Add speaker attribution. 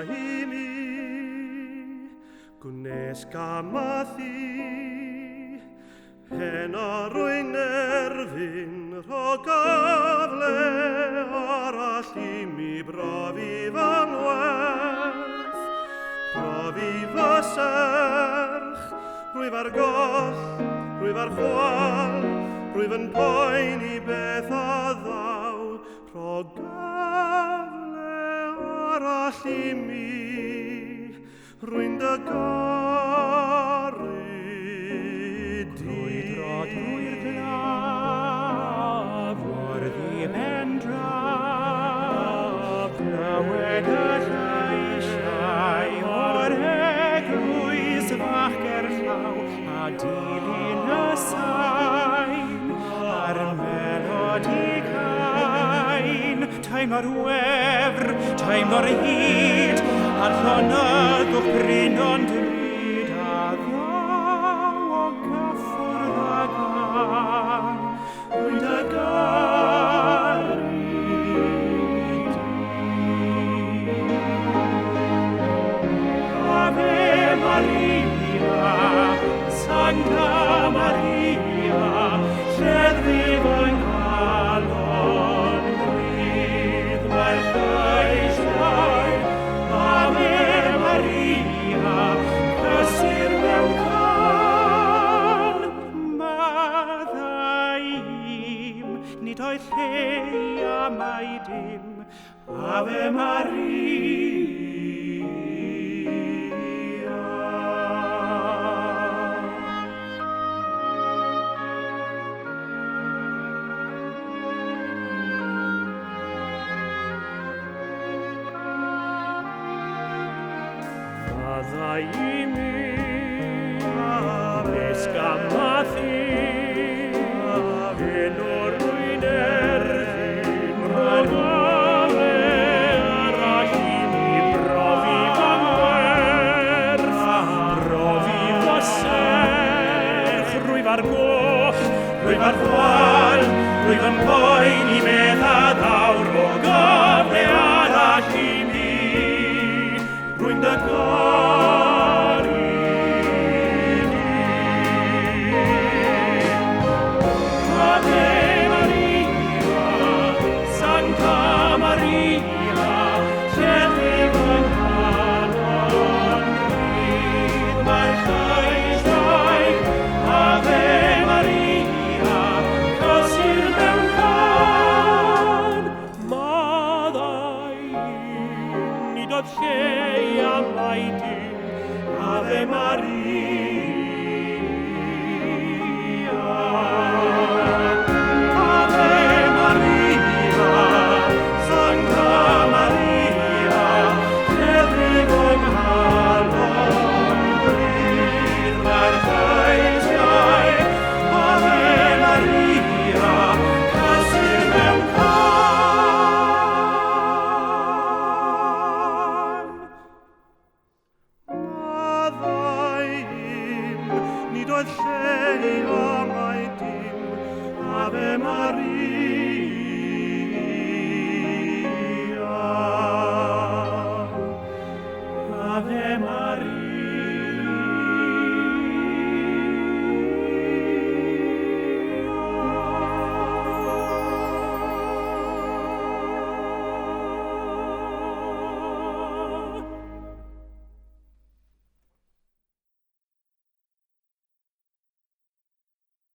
Speaker 1: i mi gwnes gamathi hen arwyn erfyn rho gafle arall i mi brofi fy ngwerth brofi fy serch rwyf ar goll rwyf ar chwal rwyf yn poeni beth a ddaw rho gafle arall i mi rwy'n dy garu di.
Speaker 2: Rwy'n drwy'r glaf o'r ddim en draf glywed y lleisiau o'r eglwys fach gerllaw a dilyn y sain a'r melodi cain taim o'r wefr, taim o'r hyd a'r llonyddwch brinon drud a ddaw o gyffwrdd a gan rwy'n dy garu di. Ave Maria, Sancta Maria, lleddfu fy nghalon gryf mae'r lleisiau. Ave Maria, cysur mewn can. Maddau'n nid oedd lle am ei dim. Ave Maria.
Speaker 1: Maddau i mi nes gamathi hen o'r rwyn erfyn rho gafle arall i mi brofi fy ngwerth brofi fy serch rwyf ar goll rwyf ar chwal rwyf yn poeni beth a ddaw rho gafle arall i mi rwy'n dy garu di. Ave Maria, Sancta Maria, lleddfu fy nghalon gryf mae'r lleisiau. Ave Maria, cysur mewn can. Maddau'n nid oedd lle am ei dim. Ave Maria.